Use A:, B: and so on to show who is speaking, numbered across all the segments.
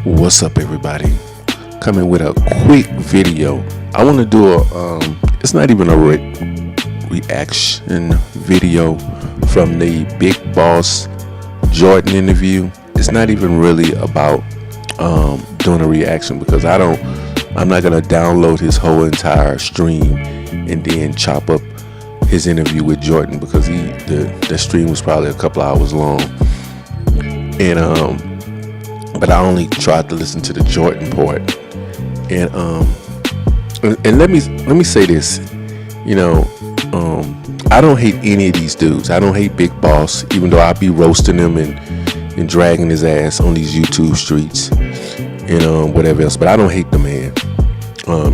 A: What's up, everybody? Coming with a quick video. I want to do it's not even a reaction video from the Big Boss Jordan interview. It's not even really about doing a reaction because I'm not gonna download his whole entire stream and then chop up his interview with Jordan because the stream was probably a couple hours long, and but I only tried to listen to the Jordan part, and let me say this, I don't hate any of these dudes. I don't hate Big Boss, even though I be roasting him and dragging his ass on these YouTube streets and whatever else. But I don't hate the man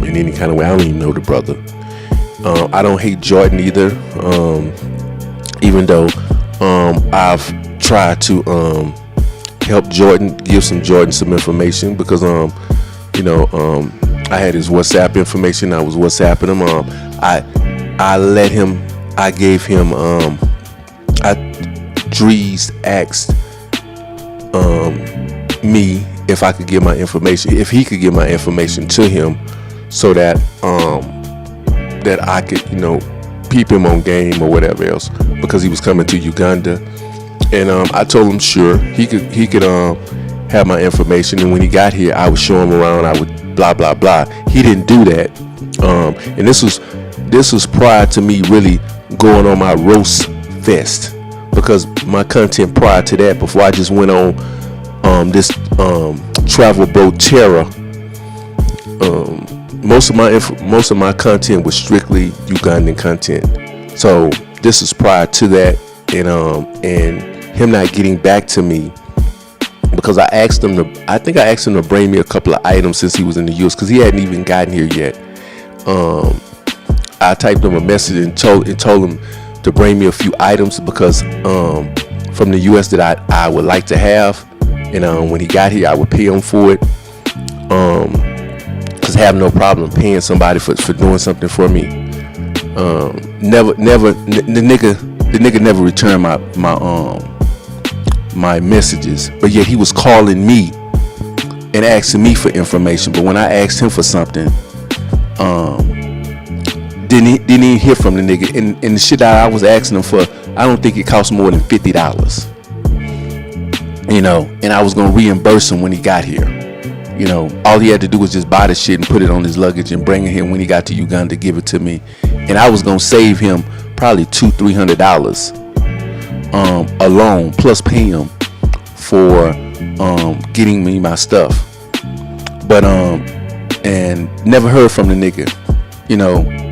A: in any kind of way. I don't even know the brother. I don't hate Jordan either, even though I've tried to help Jordan, give Jordan some information because I had his WhatsApp information. I was WhatsApping him. I gave him Drees asked me if I could give my information, if he could give my information to him so that that I could peep him on game or whatever else, because he was coming to Uganda. And I told him sure he could have my information, and when he got here I would show him around. I would blah blah blah. He didn't do that, and this was prior to me really going on my roast fest, because my content prior to that, before I just went on this travel boat terror, most of my content was strictly Ugandan content. So this is prior to that, and him not getting back to me because I asked him to bring me a couple of items since he was in the US, because he hadn't even gotten here yet. I typed him a message and told him to bring me a few items because from the US that I would like to have, and when he got here I would pay him for it, because I have no problem paying somebody for doing something for me. The nigga never returned my messages, but yet he was calling me and asking me for information. But when I asked him for something, didn't even hear from the nigga. And the shit that I was asking him for, I don't think it cost more than $50. And I was gonna reimburse him when he got here. All he had to do was just buy the shit and put it on his luggage and bring it here when he got to Uganda, give it to me, and I was gonna save him probably $200-300 alone, plus pay him for getting me my stuff. But and never heard from the nigga,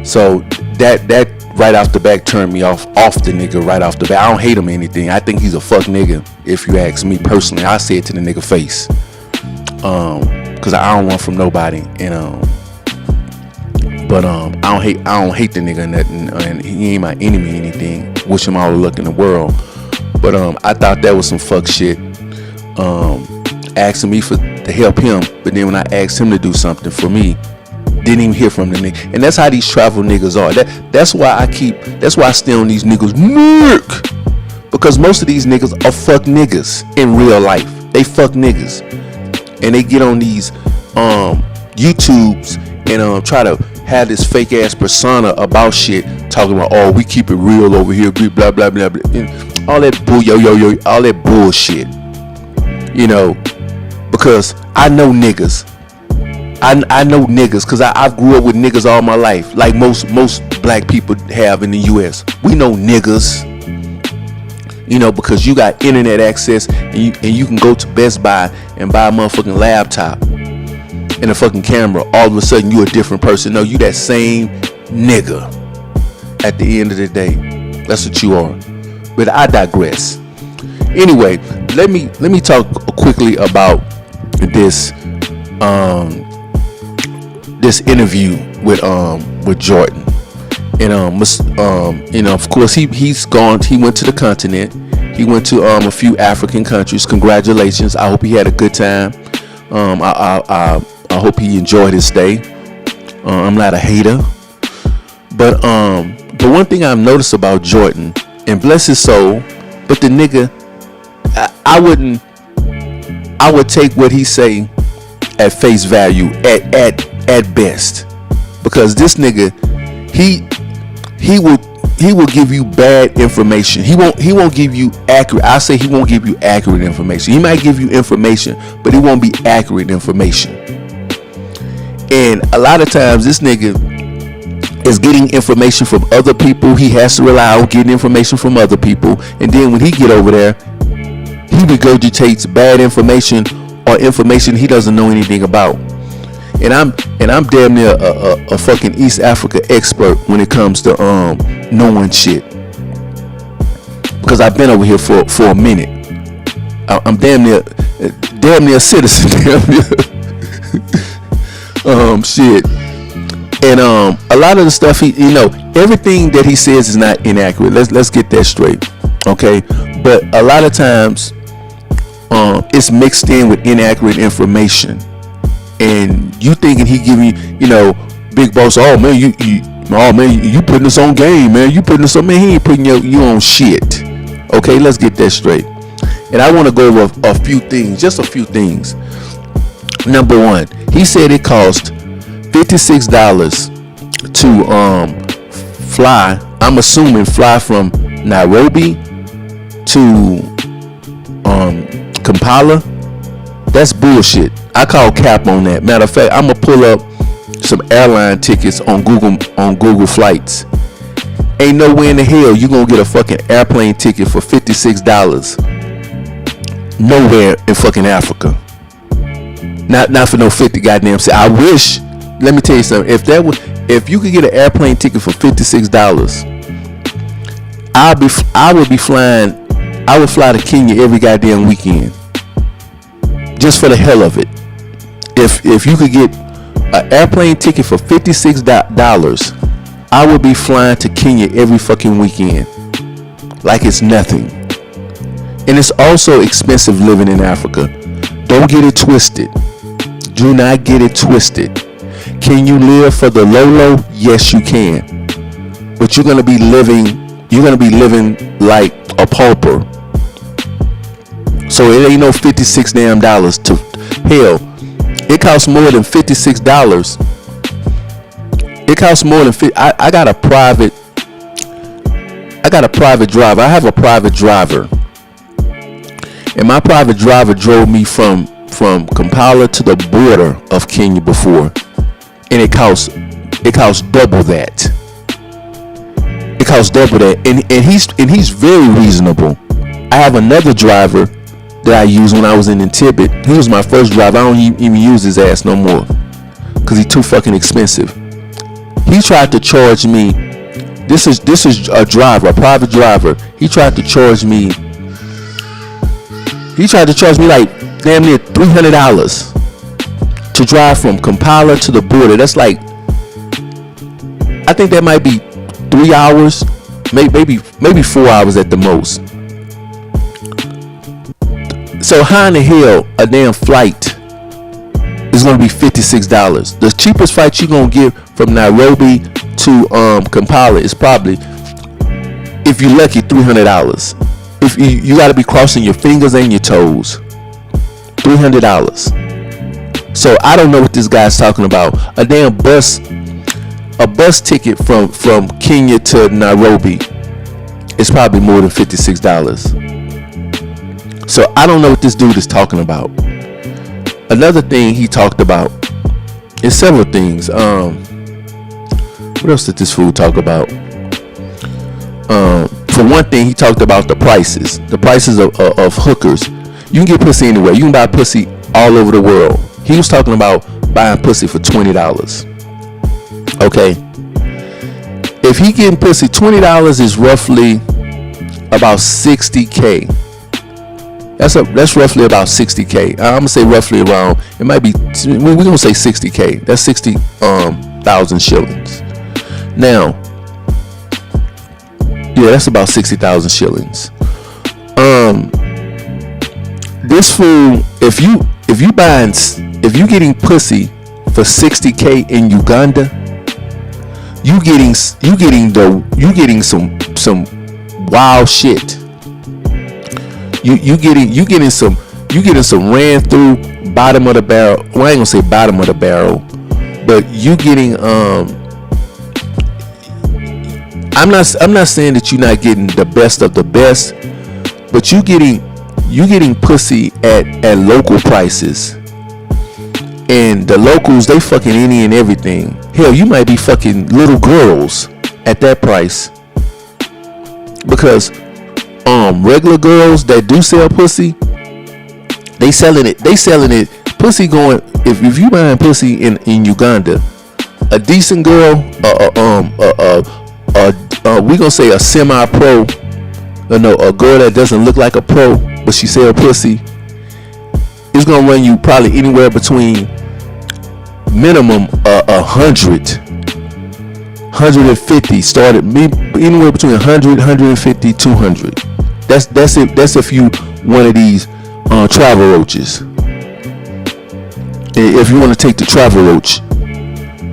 A: so that right off the back turned me off the nigga right off the bat. I don't hate him or anything. I think he's a fuck nigga, if you ask me personally. I say it to the nigga face, because I don't want from nobody, but I don't hate the nigga, and he ain't my enemy or anything. Wish him all the luck in the world. But I thought that was some fuck shit, asking me to help him, but then when I asked him to do something for me, didn't even hear from the nigga. And that's how these travel niggas are. That's why I stay on these niggas nick, because most of these niggas are fuck niggas in real life. They fuck niggas, and they get on these YouTubes and try to have this fake ass persona about shit, talking about, oh, we keep it real over here, blah blah blah blah, all that all that bullshit. Because I know niggas. I know niggas because I grew up with niggas all my life, like most black people have in the US. We know niggas, because you got internet access, and you can go to Best Buy and buy a motherfucking laptop and a fucking camera. All of a sudden you a different person. No, you that same nigga at the end of the day. That's what you are. But I digress. Anyway, let me talk quickly about this this interview with Jordan. And of course he's gone. He went to the continent. He went to a few African countries. Congratulations. I hope he had a good time. I hope he enjoyed his stay. I'm not a hater, but one thing I've noticed about Jordan, and bless his soul, but the nigga, I would take what he say at face value at best, because this nigga, he will give you bad information. He won't give you accurate. I say he won't give you accurate information. He might give you information, but it won't be accurate information. And a lot of times this nigga is getting information from other people. He has to rely on getting information from other people, and then when he get over there, he regurgitates bad information or information he doesn't know anything about. And I'm damn near a fucking East Africa expert when it comes to knowing shit, because I've been over here for a minute. I'm damn near a citizen. Damn near. Shit. And a lot of the stuff everything that he says is not inaccurate. Let's get that straight, okay? But a lot of times, it's mixed in with inaccurate information, and you thinking he giving big boss. Oh man, you putting us on game, man. You putting us on, man. He ain't putting you on shit. Okay, let's get that straight. And I want to go over a few things, just a few things. Number one, he said it cost $56 to fly. I'm assuming fly from Nairobi to Kampala. That's bullshit. I call cap on that. Matter of fact, I'm gonna pull up some airline tickets on Google Flights. Ain't no way in the hell you gonna get a fucking airplane ticket for $56 nowhere in fucking Africa. Not for no 50 goddamn cents. I wish. Let me tell you something. If you could get an airplane ticket for $56, I would be flying. I would fly to Kenya every goddamn weekend, just for the hell of it. If you could get an airplane ticket for $56, I would be flying to Kenya every fucking weekend, like it's nothing. And it's also expensive living in Africa. Don't get it twisted. Do not get it twisted. Can you live for the low? Yes, you can. But you're gonna be living like a pauper. So it ain't no $56 damn dollars to hell. It costs more than $56. It costs more than I got a private driver. I have a private driver, and my private driver drove me from Kampala to the border of Kenya before, and it costs double that. It costs double that, and he's very reasonable. I have another driver that I used when I was in Entebbe. He was my first driver. I don't even use his ass no more, because he's too fucking expensive. He tried to charge me. This is a driver, a private driver. He tried to charge me like damn near $300 to drive from Kampala to the border. That's like, I think that might be 3 hours, maybe 4 hours at the most. So how in the hell a damn flight is going to be $56? The cheapest flight you're going to get from Nairobi to Kampala is probably, if you're lucky, $300. If you got to be crossing your fingers and your toes. $300. So I don't know what this guy's talking about. A bus ticket from Kenya to Nairobi is probably more than $56. So I don't know what this dude is talking about. Another thing he talked about is several things. What else did this fool talk about? For one thing, he talked about the prices of hookers. You can get pussy anywhere. You can buy pussy all over the world. He was talking about buying pussy for $20. Okay. If he getting pussy, $20 is roughly about $60K. That's roughly about $60K. I'm gonna say roughly around. It might be. We're gonna say $60K. That's 60,000 shillings. Now, yeah, that's about 60,000 shillings. This fool, if you getting pussy for $60K in Uganda, you getting some wild shit. You getting some ran through bottom of the barrel. Well, I ain't gonna say bottom of the barrel, but you getting I'm not saying that you're not getting the best of the best, but you getting pussy at local prices. And the locals, they fucking any and everything. Hell, you might be fucking little girls at that price. Because regular girls that do sell pussy, they selling it pussy going, if you buying pussy in Uganda, a decent girl, we gonna say a semi-pro, a girl that doesn't look like a pro but she sell pussy, is gonna run you probably anywhere between minimum 100, 150, started anywhere between 100, 150, 200. That's it. That's if you one of these travel roaches. If you want to take the travel roach,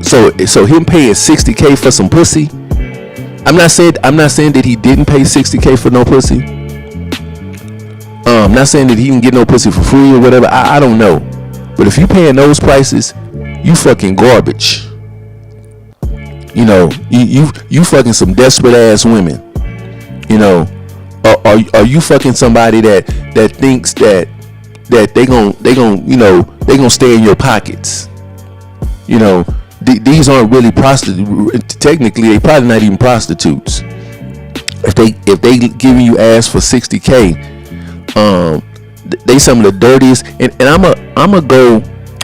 A: so him paying $60K for some pussy. I'm not saying that he didn't pay $60K for no pussy. I'm not saying that he can get no pussy for free or whatever. I don't know. But if you paying those prices, you fucking garbage. You know, you fucking some desperate ass women. You know, are you fucking somebody that thinks that they gonna stay in your pockets? You know, these aren't really prostitutes. Technically, they probably not even prostitutes. If they giving you ass for $60K, they some of the dirtiest. And I'm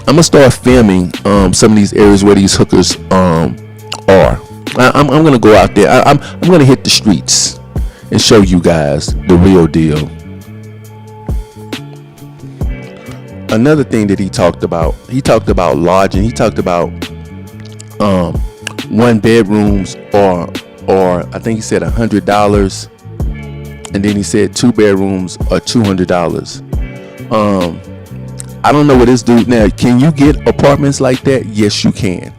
A: gonna start filming some of these areas where these hookers are. I'm gonna go out there. I'm gonna hit the streets and show you guys the real deal. Another thing that he talked about lodging. He talked about 1 bedrooms or I think he said $100, and then he said 2 bedrooms or $200. I don't know what this dude now. Can you get apartments like that? Yes, you can.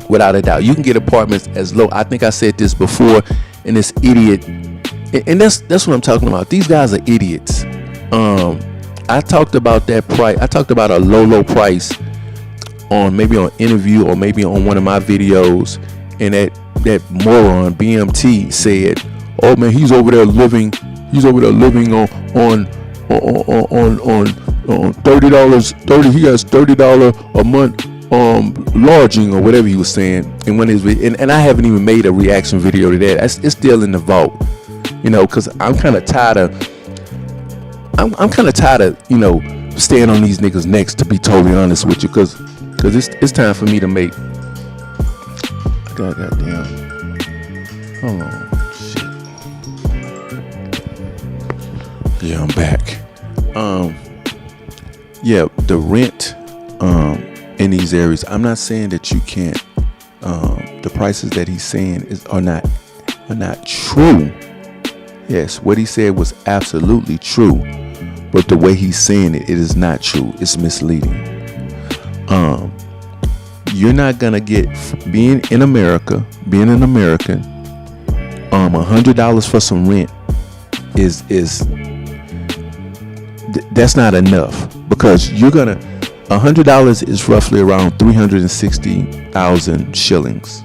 A: Without a doubt, you can get apartments as low. I think I said this before, and this idiot, and that's what I'm talking about. These guys are idiots. I talked about that price. I talked about a low price on maybe on interview or maybe on one of my videos, and that moron BMT said, "Oh man, he's over there living on $30. He has $30 a month lodging," or whatever he was saying. And when and I haven't even made a reaction video to that. It's still in the vault, you know, because I'm kind of tired of you know, staying on these niggas' necks, to be totally honest with you, because it's time for me to make. Goddamn. Hold on. Shit. Yeah, I'm back. Yeah, the rent in these areas. I'm not saying that you can't. The prices that he's saying are not true. Yes, what he said was absolutely true, but the way he's saying it is not true. It's misleading. You're not gonna get, being an American, $100 for some rent that's not enough, because you're gonna, $100 is roughly around 360,000 shillings.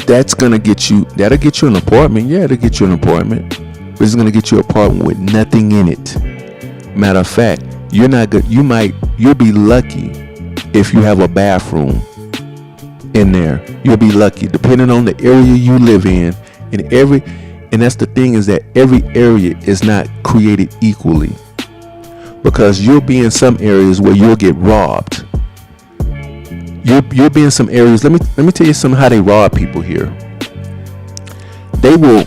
A: That'll get you an apartment. Yeah, it'll get you an apartment, but it's gonna get you an apartment with nothing in it. Matter of fact, you're not good. You'll be lucky if you have a bathroom in there. You'll be lucky, depending on the area you live in. And that's the thing, is that every area is not created equally, because you'll be in some areas where you'll get robbed. You'll be in some areas. Let me tell you how they rob people here. They will.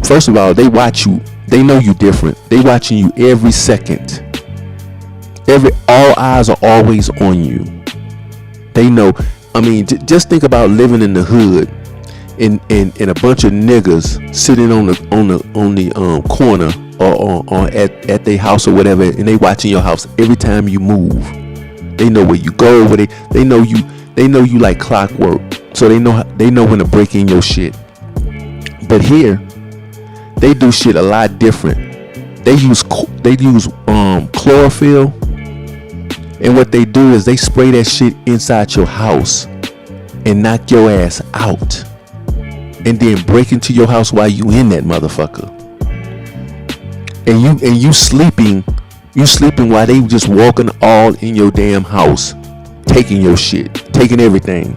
A: First of all, they watch you. They know you different. They watching you every second. All eyes are always on you. They know. I mean, just think about living in the hood, and a bunch of niggas sitting on the corner or at their house or whatever, and they watching your house every time you move. They know where you go. Where they know you. They know you like clockwork. So they know when to break in your shit. But here, they do shit a lot different. They use chlorophyll, and what they do is they spray that shit inside your house and knock your ass out, and then break into your house while you in that motherfucker. And you sleeping while they just walking all in your damn house, taking your shit, taking everything.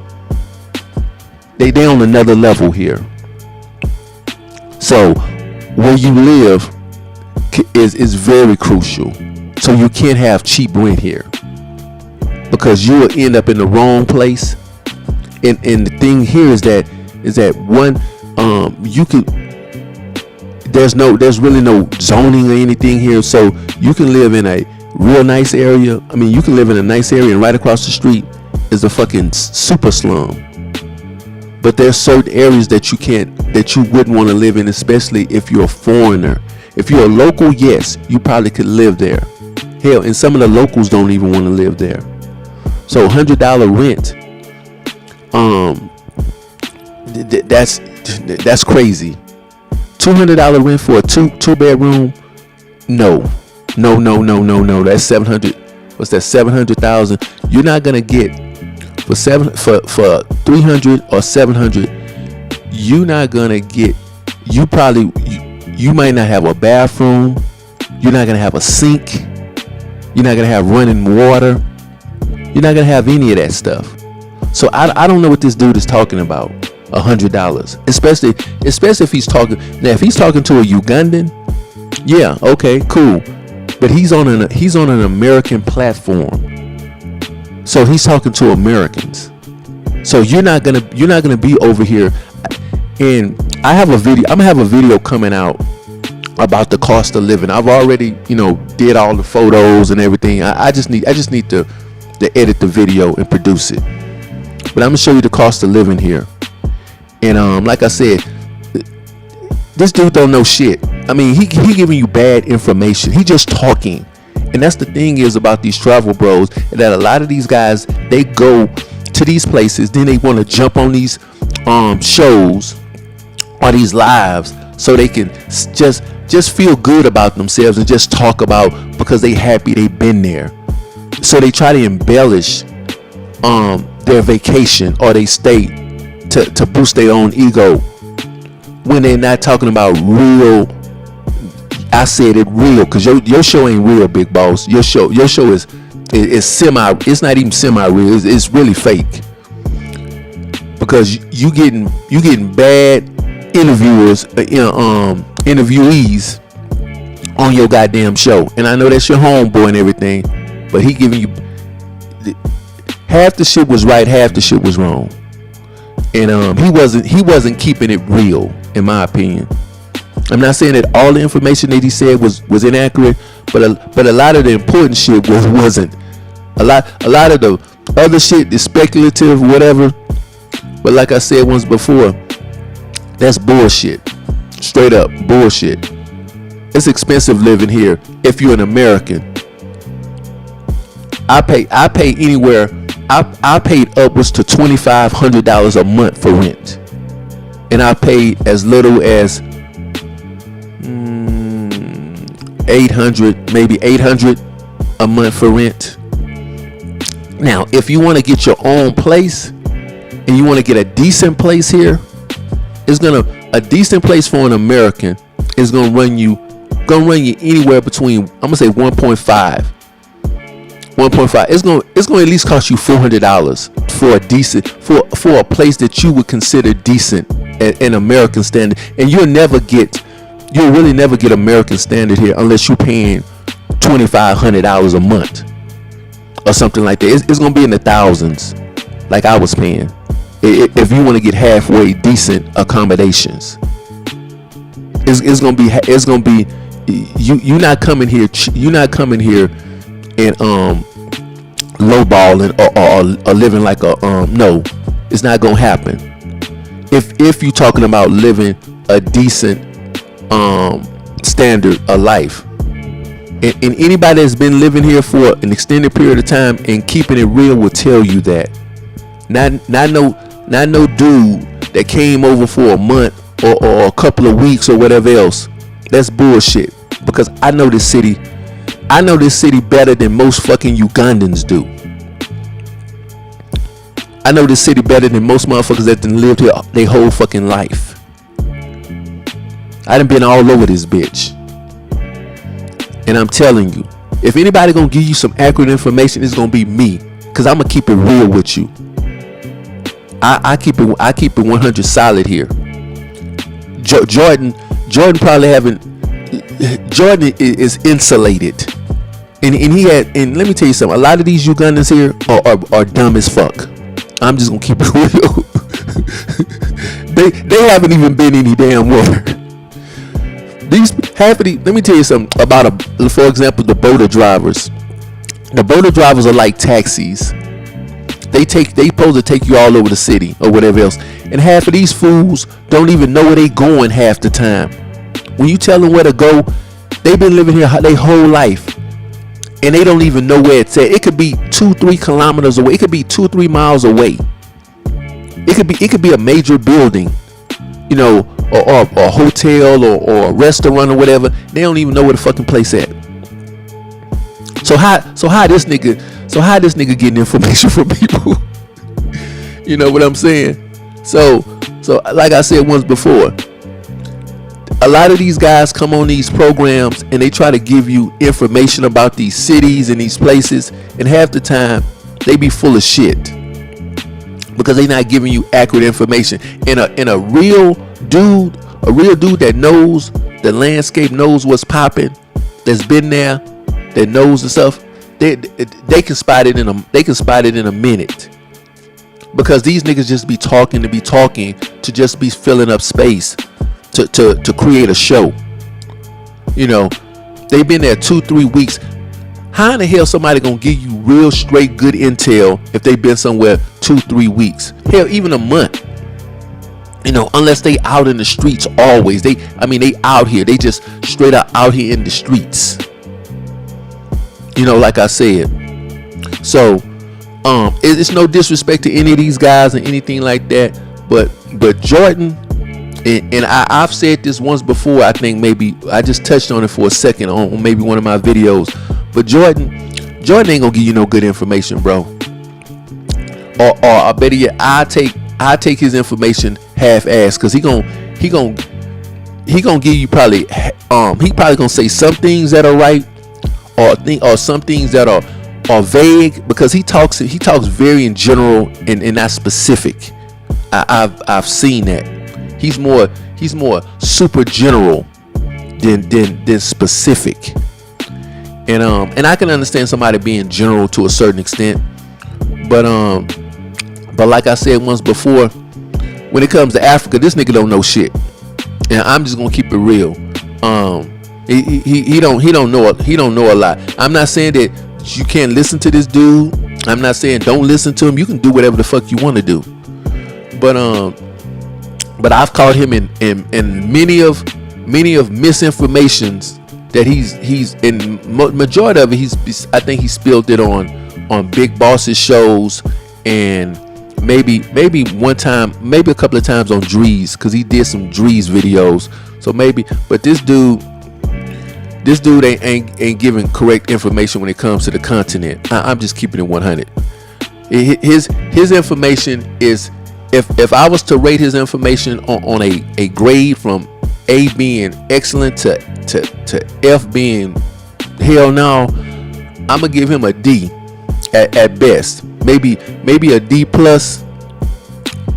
A: They on another level here. So where you live is very crucial. So you can't have cheap rent here, because you will end up in the wrong place. And the thing here is that one, you could, there's really no zoning or anything here, so you can live in a real nice area. I mean, you can live in a nice area, and right across the street is a fucking super slum. But there's certain areas that you wouldn't want to live in, especially if you're a foreigner. If you're a local, yes, you probably could live there. Hell, and some of the locals don't even want to live there. So $100 rent, that's crazy. $200 rent for a two bedroom, no. That's 700. What's that? 700,000. You're not gonna get for 300 or 700. You're not gonna get. You might not have a bathroom. You're not gonna have a sink. You're not gonna have running water. You're not gonna have any of that stuff. So I don't know what this dude is talking about. $100, especially if he's talking. Now, if he's talking to a Ugandan, yeah, okay, cool. But he's on an American platform, so he's talking to Americans. So you're not gonna be over here. And I'm gonna have a video coming out about the cost of living. I've already, did all the photos and everything. I just need to edit the video and produce it. But I'm gonna show you the cost of living here. And like I said, this dude don't know shit. I mean, he giving you bad information. He just talking. And that's the thing is about these travel bros, that a lot of these guys, they go to these places, then they want to jump on these shows or these lives so they can just feel good about themselves and just talk about, because they happy they've been there. So they try to embellish their vacation or they stay to boost their own ego, when they're not talking about real. I said it real, because your show ain't real, big boss. Your show is semi. It's not even semi real. It's really fake, because you getting bad interviewers, interviewees on your goddamn show. And I know that's your homeboy and everything, but he giving you half the shit was right, half the shit was wrong. And he wasn't keeping it real, in my opinion. I'm not saying that all the information that he said was inaccurate, but a lot of the important shit wasn't. A lot of the other shit is speculative, whatever. But like I said once before, that's bullshit. Straight up bullshit. It's expensive living here if you're an American. I pay anywhere. I paid upwards to $2,500 a month for rent, and I paid as little as 800, maybe 800 a month for rent. Now, if you want to get your own place and you want to get a decent place here, a decent place for an American is gonna run you anywhere between, I'm gonna say 1.5. It's gonna at least cost you $400 for a decent for a place that you would consider decent in American standard. And you'll really never get American standard here unless you're paying $2,500 a month or something like that. It's gonna be in the thousands, like I was paying, if you want to get halfway decent accommodations. It's gonna be you're not coming here and lowballing or living like a no, it's not gonna happen. If you're talking about living a decent standard of life, and anybody that's been living here for an extended period of time and keeping it real will tell you that. Not no dude that came over for a month or a couple of weeks or whatever else. That's bullshit, because I know this city. I know this city better than most fucking Ugandans do. I know this city better than most motherfuckers that done lived here their whole fucking life. I done been all over this bitch. And I'm telling you, if anybody gonna give you some accurate information, it's gonna be me. Cause I'm gonna keep it real with you. I keep it 100 solid here. Jordan probably Jordan is insulated. And he had, and let me tell you something, a lot of these Ugandans here are dumb as fuck. I'm just gonna keep it real. they haven't even been any damn water. Let me tell you something about for example, the boater drivers. The boater drivers are like taxis. They supposed to take you all over the city or whatever else. And half of these fools don't even know where they going half the time. When you tell them where to go, they've been living here their whole life. And they don't even know where it's at. It could be 2-3 kilometers away. It could be 2-3 miles away. It could be a major building, you know, or a hotel or a restaurant or whatever. They don't even know where the fucking place at. So how this nigga getting information from people? You know what I'm saying? So like I said once before, a lot of these guys come on these programs and they try to give you information about these cities and these places, and half the time they be full of shit because they not giving you accurate information. And a real dude that knows the landscape, knows what's popping, that's been there, that knows the stuff, they can spot it in a minute. Because these niggas just be talking to just be filling up space to create a show. You know, they've been there 2-3 weeks. How in the hell somebody gonna give you real straight good intel if they've been somewhere 2-3 weeks? Hell, even a month. You know, unless they out in the streets always. They out here. They just straight out here in the streets. You know, like I said. So, it's no disrespect to any of these guys or anything like that. But Jordan, and I've said this once before. I think maybe I just touched on it for a second on maybe one of my videos. But Jordan ain't gonna give you no good information, bro. Or I better yet, I take his information half-assed, cause he gonna give you probably he probably gonna say some things that are right, or some things that are vague, because he talks very in general and not specific. I've seen that. He's more super general than specific. And I can understand somebody being general to a certain extent, but like I said once before, when it comes to Africa, this nigga don't know shit, and I'm just gonna keep it real. He don't know a lot. I'm not saying that you can't listen to this dude. I'm not saying don't listen to him. You can do whatever the fuck you want to do, but I've caught him in many of misinformations that he's in. Majority of it, I think he spilled it on Big Boss's shows, and maybe one time, maybe a couple of times on Drees, because he did some Drees videos. So maybe, but this dude ain't giving correct information when it comes to the continent. I'm just keeping it 100. His information is, if I was to rate his information on a grade from A being excellent to F being hell no, I'm gonna give him a D at best. Maybe a D plus,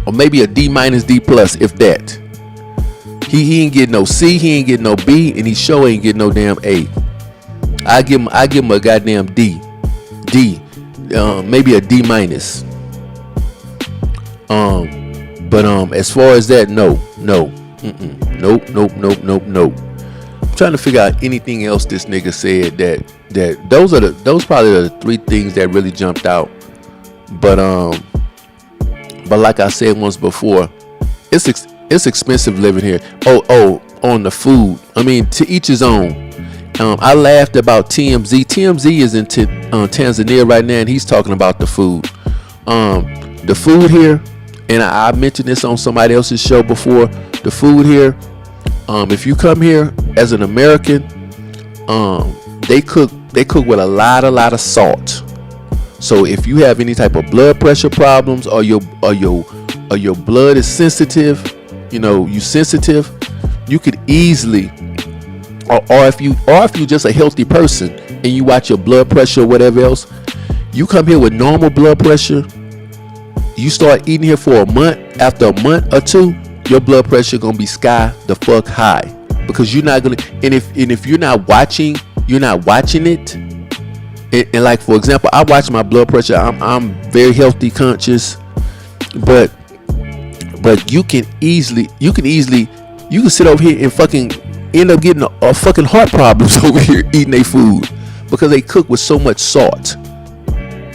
A: or maybe a D minus, D plus, if that. He ain't get no C, he ain't get no B, and he sure ain't get no damn A. I give him a goddamn D, maybe a D minus. But as far as that, nope. I'm trying to figure out anything else this nigga said that those probably are the 3 things that really jumped out. But like I said once before, it's expensive living here. Oh, on the food. I mean, to each his own. I laughed about TMZ. TMZ is in Tanzania right now, and he's talking about the food. The food here, and I mentioned this on somebody else's show before. The food here, if you come here as an American, they cook with a lot of salt. So if you have any type of blood pressure problems, or your blood is sensitive, you sensitive, you could easily, or if you just a healthy person and you watch your blood pressure or whatever else, you come here with normal blood pressure, you start eating here for a month, after a month or two, your blood pressure gonna be sky the fuck high, because you're not gonna, and if you're not watching it, and like for example, I watch my blood pressure. I'm very healthy conscious, but you can sit over here and fucking end up getting a fucking heart problems over here eating their food, because they cook with so much salt.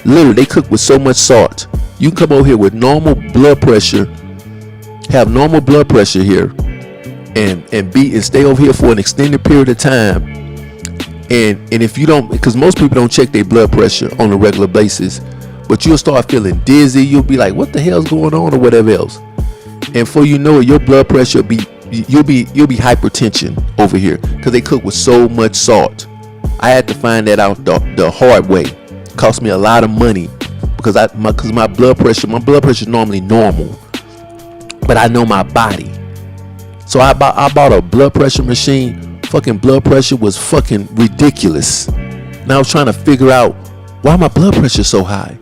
A: Literally, they cook with so much salt. You can come over here with normal blood pressure, have normal blood pressure here, and stay over here for an extended period of time. And if you don't, because most people don't check their blood pressure on a regular basis, but you'll start feeling dizzy. You'll be like, what the hell's going on, or whatever else. And before you know it, your blood pressure you'll be hypertension over here, because they cook with so much salt. I had to find that out the hard way. It cost me a lot of money, because my blood pressure is normally normal, but I know my body. So I bought a blood pressure machine. Fucking blood pressure was fucking ridiculous. Now I was trying to figure out why my blood pressure so high.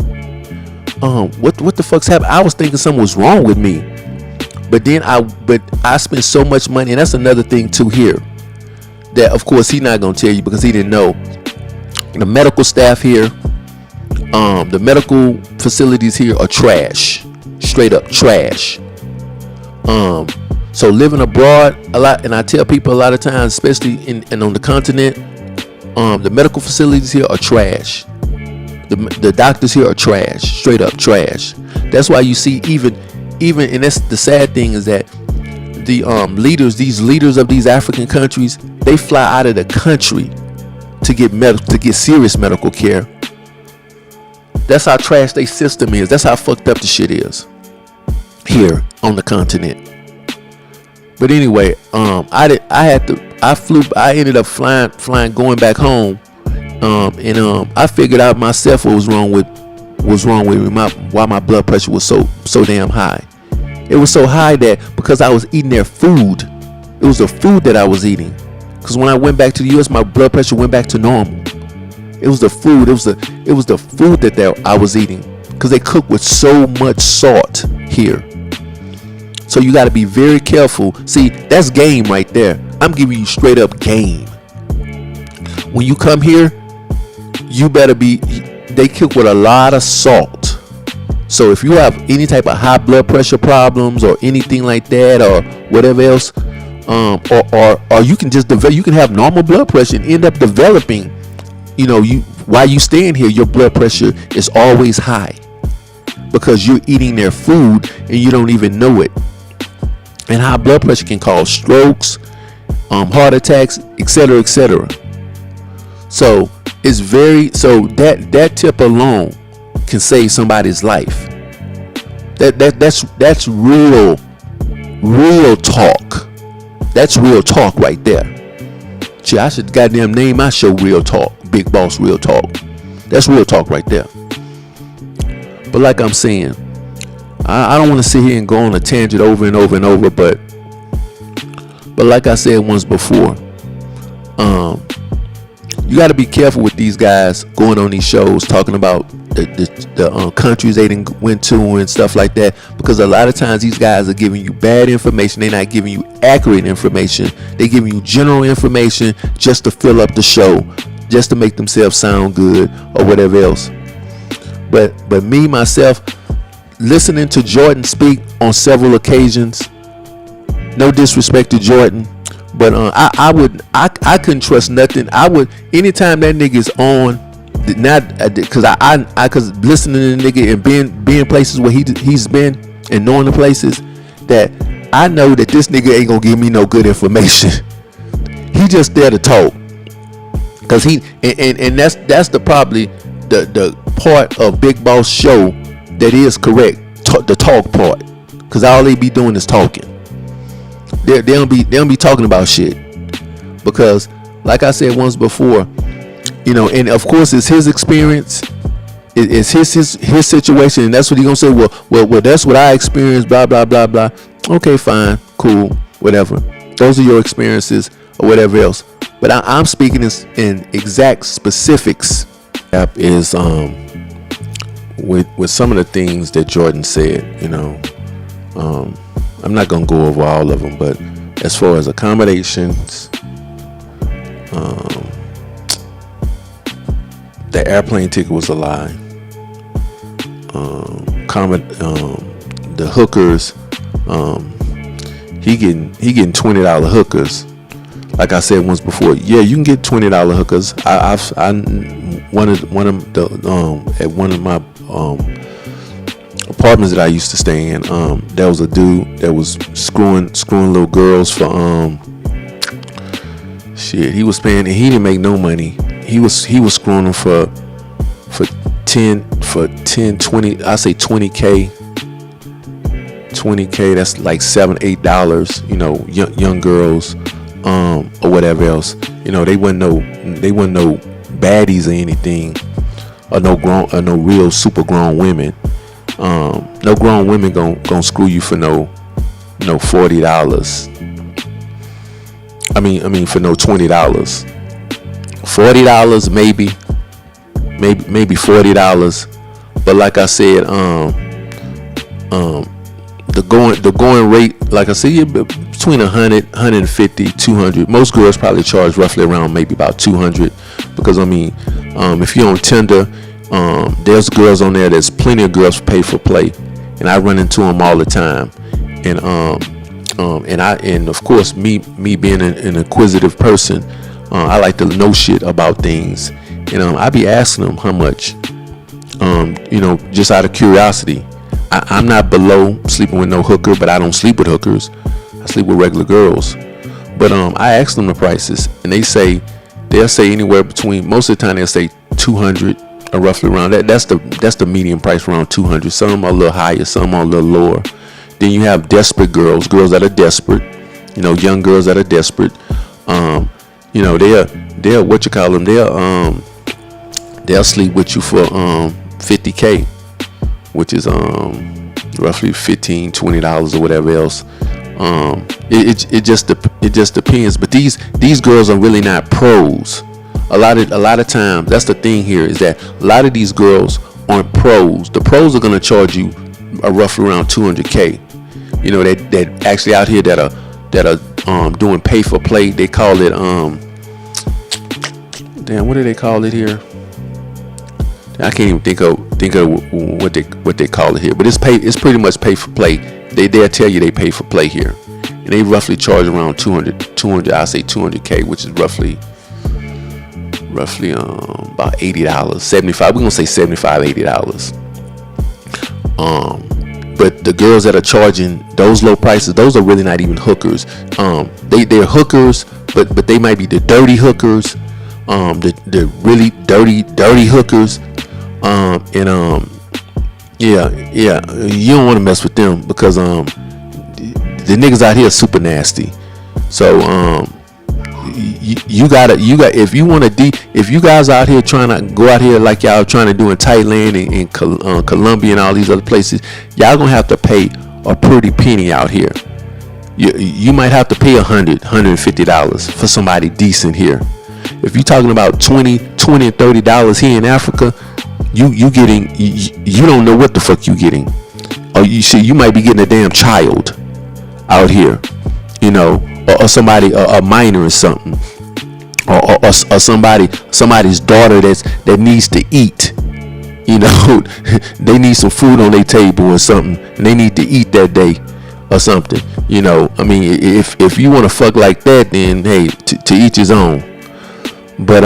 A: What the fuck's happening? I was thinking something was wrong with me. But I spent so much money, and that's another thing too here, that of course he's not gonna tell you because he didn't know. The medical staff here, the medical facilities here are trash, straight up trash. So living abroad a lot, and I tell people a lot of times, especially in on the continent, the medical facilities here are trash. The doctors here are trash, straight up trash. That's why you see even, and that's the sad thing, is that the these leaders of these African countries, they fly out of the country to get serious medical care. That's how trash their system is. That's how fucked up the shit is here on the continent. But anyway, I ended up flying going back home, and I figured out myself what was wrong with me, why my blood pressure was so damn high. It was so high that because I was eating their food, it was the food that I was eating. Because when I went back to the U.S., my blood pressure went back to normal. It was the food. It was the food that I was eating, because they cook with so much salt here. So you got to be very careful. See, that's game right there. I'm giving you straight up game. When you come here, you better be. They cook with a lot of salt. So if you have any type of high blood pressure problems or anything like that, or whatever else, or you can just develop, you can have normal blood pressure and end up developing, while you staying here, your blood pressure is always high because you're eating their food and you don't even know it. And high blood pressure can cause strokes, heart attacks, etc., etc. So that tip alone can save somebody's life. That's real talk. That's real talk right there. Gee, I should goddamn name my show Real Talk, Big Boss Real Talk. That's real talk right there. But like I'm saying, I don't want to sit here and go on a tangent over and over and over, but like I said once before, you got to be careful with these guys going on these shows talking about the countries they didn't went to and stuff like that, because a lot of times these guys are giving you bad information. They're not giving you accurate information. They're giving you general information just to fill up the show, just to make themselves sound good or whatever else. But me myself, listening to Jordan speak on several occasions, no disrespect to Jordan, but I couldn't trust nothing. I would, anytime that nigga's on, not because listening to the nigga and being places where he's been and knowing the places, that I know that this nigga ain't gonna give me no good information. He just there to talk, because he and that's probably the part of Big Boss show that is correct, the talk part, because all they be doing is talking. They don't be talking about shit, because like I said once before, and of course it's his experience. It's his situation, and that's what he gonna say. Well, that's what I experienced. Blah blah blah blah. Okay, fine, cool, whatever. Those are your experiences or whatever else. But I'm speaking in exact specifics. That is with some of the things that Jordan said. I'm not gonna go over all of them, but as far as accommodations, the airplane ticket was a lie. The hookers, he getting $20 hookers. Like I said once before, yeah, you can get $20 hookers. I one of the at one of my apartments that I used to stay in, there was a dude that was screwing little girls for shit. He was paying, and he didn't make no money. He was screwing them for 10, 20, I say 20K. 20K, that's like $7-8, young girls, or whatever else. They wasn't no baddies or anything, or no real super grown women. No grown women gon' screw you for no $40. I mean for no $20. $40 maybe $40. But like I said, the going rate, like I said, between 100, 150, 200. Most girls probably charge roughly around maybe about 200, because if you're on Tinder, there's girls on there. There's plenty of girls pay for play, and I run into them all the time. And of course, me being an inquisitive person, I like to know shit about things, and I be asking them how much, just out of curiosity. I'm not below sleeping with no hooker, but I don't sleep with hookers. I sleep with regular girls. But I ask them the prices, and they'll say anywhere between, most of the time they'll say 200 or roughly around that. That's the median price, around 200. Some are a little higher, some are a little lower. Then you have desperate girls that are desperate, young girls that are desperate. They'll what you call them? They'll sleep with you for $50K, which is roughly $15-$20 or whatever else. It just depends. But these girls are really not pros. A lot of times, that's the thing here, is that a lot of these girls aren't pros. The pros are gonna charge you roughly around $200K. That actually out here that are doing pay for play. They call it what do they call it here? I can't even think of what they call it here, but it's pretty much pay for play. They'll tell you they pay for play here, and they roughly charge around 200. I say 200K, which is roughly about $80, 75. We're gonna say $75-$80. But the girls that are charging those low prices, those are really not even hookers. They're hookers, but they might be the dirty hookers, the really dirty hookers. Yeah, you don't want to mess with them, because the niggas out here are super nasty. So you got if you guys out here trying to go out here like y'all trying to do in Thailand and Colombia and all these other places, y'all gonna have to pay a pretty penny out here. You might have to pay $150 for somebody decent here. If you're talking about $20 and $30 here in Africa, you getting, you don't know what the fuck you getting. Or you might be getting a damn child out here, or somebody, a minor or something, or somebody's daughter that needs to eat. They need some food on their table or something, and they need to eat that day or something. If you want to fuck like that, then hey, to each his own. But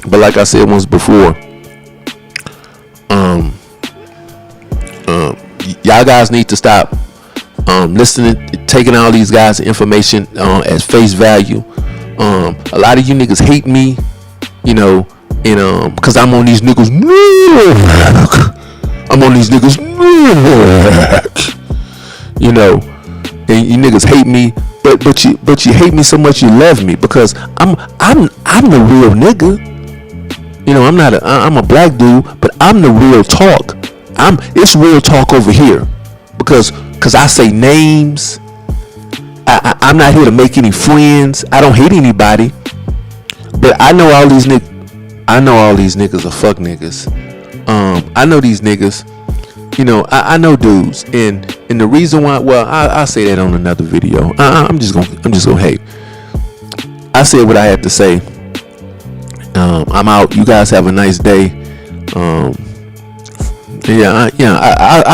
A: like I said once before, y'all guys need to stop listening, taking all these guys' information as face value. A lot of you niggas hate me, and because I'm on these niggas. I'm on these niggas. And you niggas hate me, but you hate me so much you love me because I'm the real nigga. You know, I'm a black dude, but I'm the real talk. It's real talk over here because I say names. I'm not here to make any friends. I don't hate anybody, but I know all these niggas are fuck niggas. I know these niggas. You know, I know dudes, and the reason why, well, I'll say that on another video. I'm just gonna hate. I said what I had to say. I'm out. You guys have a nice day. I'll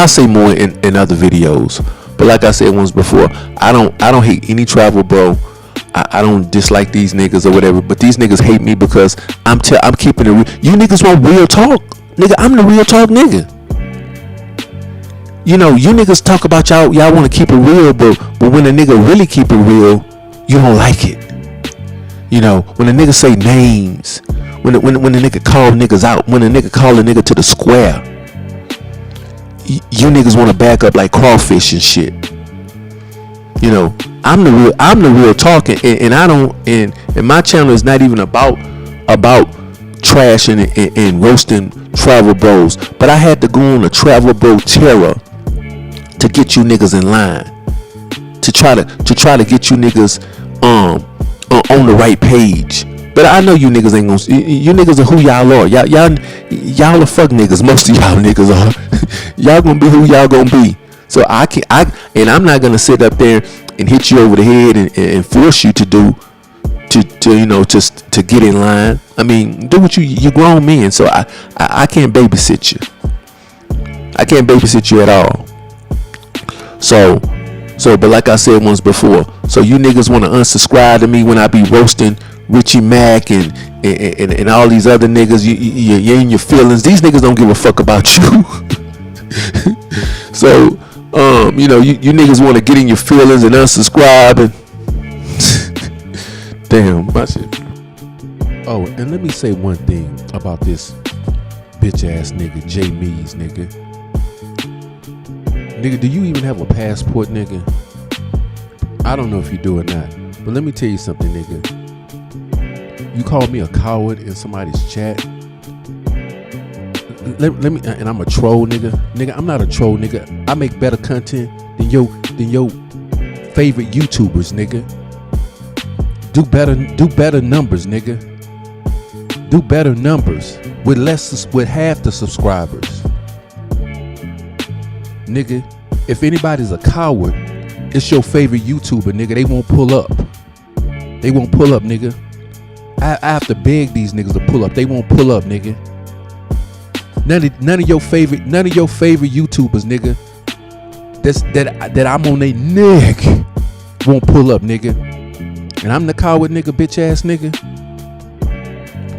A: say more in other videos. But like I said once before, I don't hate any travel bro. I don't dislike these niggas or whatever. But these niggas hate me because I'm keeping it real. You niggas want real talk, nigga. I'm the real talk nigga. You know, you niggas talk about y'all want to keep it real, but when a nigga really keep it real, you don't like it. You know, when a nigga say names, when a nigga call niggas out, when a nigga call a nigga to the square, you niggas want to back up like crawfish and shit. You know, I'm the real talking, and I don't, and my channel is not even about trashing and roasting travel bros, but I had to go on a travel bro terror to get you niggas in line, to try to get you niggas on the right page. But I know you niggas ain't gonna. You niggas are who y'all are. Y'all are fuck niggas. Most of y'all niggas are. Y'all gonna be who y'all gonna be. So I'm not gonna sit up there and hit you over the head and force you to do to get in line. I mean, do what you grown men. So I can't babysit you. I can't babysit you at all. So, but like I said once before, so you niggas want to unsubscribe to me when I be roasting Richie Mack and all these other niggas. You're in your feelings. These niggas don't give a fuck about you. So, you know, you niggas want to get in your feelings and unsubscribe and damn, my shit. Oh, and let me say one thing about this bitch ass nigga, Jay Mees, nigga. Nigga, do you even have a passport, nigga? I don't know if you do or not, but let me tell you something, nigga. You called me a coward in somebody's chat. Let me, and I'm a troll, nigga. Nigga, I'm not a troll, nigga. I make better content than your favorite YouTubers, nigga. Do better numbers, nigga. Do better numbers with half the subscribers. Nigga, if anybody's a coward, it's your favorite YouTuber, nigga. They won't pull up. They won't pull up, nigga. I have to beg these niggas to pull up. They won't pull up, nigga. None of your favorite YouTubers, nigga, that I'm on their neck won't pull up, nigga. And I'm the coward nigga, bitch ass nigga.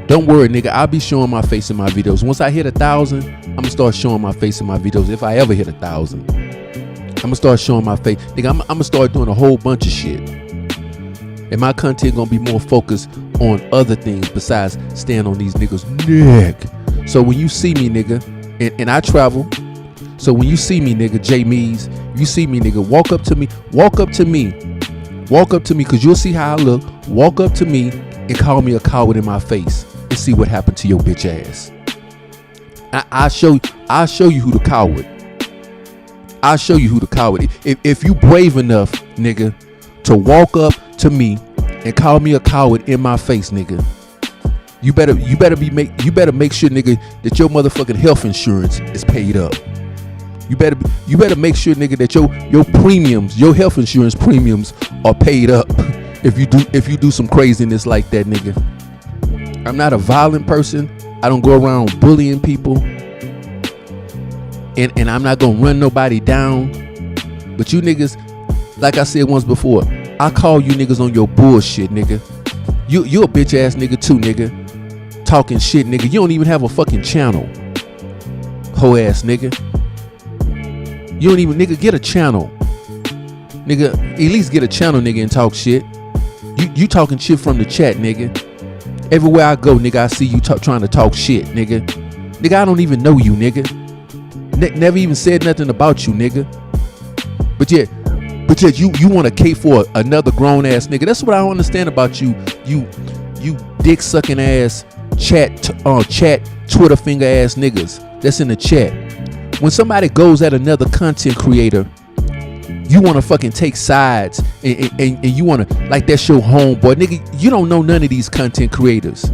A: Don't worry, nigga. I'll be showing my face in my videos. Once I hit 1,000, I'm gonna start showing my face in my videos. If I ever hit 1,000, I'm gonna start showing my face, nigga. I'm gonna start doing a whole bunch of shit, and my content gonna be more focused on other things besides staying on these niggas' neck. So when you see me, nigga, and I travel, so when you see me, nigga, Jay Mees, you see me, nigga, walk up to me, cause you'll see how I look. Walk up to me and call me a coward in my face and see what happened to your bitch ass. I'll show you who the coward. I'll show you who the coward. If you brave enough, nigga, to walk up to me and call me a coward in my face, nigga, you better make sure, nigga, that your motherfucking health insurance is paid up. You better make sure, nigga, that your premiums, your health insurance premiums are paid up. If you do some craziness like that, nigga. I'm not a violent person. I don't go around bullying people. And I'm not gonna run nobody down. But you niggas, like I said once before, I call you niggas on your bullshit, nigga. You a bitch ass nigga too, nigga. Talking shit, nigga. You don't even have a fucking channel. Hoe ass nigga. You don't even, nigga, get a channel. Nigga, at least get a channel, nigga, and talk shit. You talking shit from the chat, nigga. Everywhere I go, nigga, I see you trying to talk shit, nigga. Nigga, I don't even know you, nigga. Never even said nothing about you, nigga. But yeah, But yet you want to cape for another grown ass nigga. That's what I don't understand about you. You dick sucking ass chat Twitter finger ass niggas that's in the chat. When somebody goes at another content creator, you want to fucking take sides and you want to, like, that's your homeboy. Nigga, you don't know none of these content creators.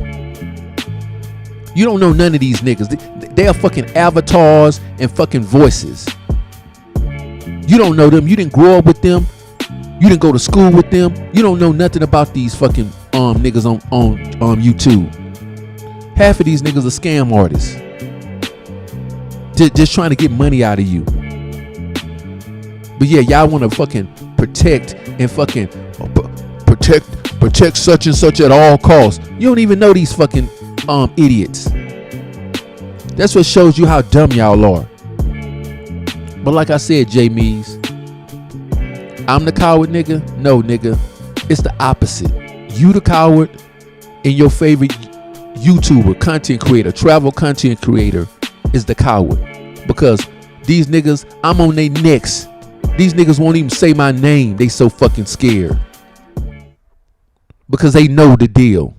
A: You don't know none of these niggas. They are fucking avatars and fucking voices. You don't know them. You didn't grow up with them. You didn't go to school with them. You don't know nothing about these fucking niggas on YouTube. Half of these niggas are scam artists. Just trying to get money out of you. But yeah, y'all want to fucking protect and fucking protect such and such at all costs. You don't even know these fucking idiots. That's what shows you how dumb y'all are. But like I said, J Mees, I'm the coward, nigga. No, nigga, it's the opposite. You the coward, and your favorite YouTuber, content creator, travel content creator is the coward. Because these niggas, I'm on their necks. These niggas won't even say my name. They so fucking scared. Because they know the deal.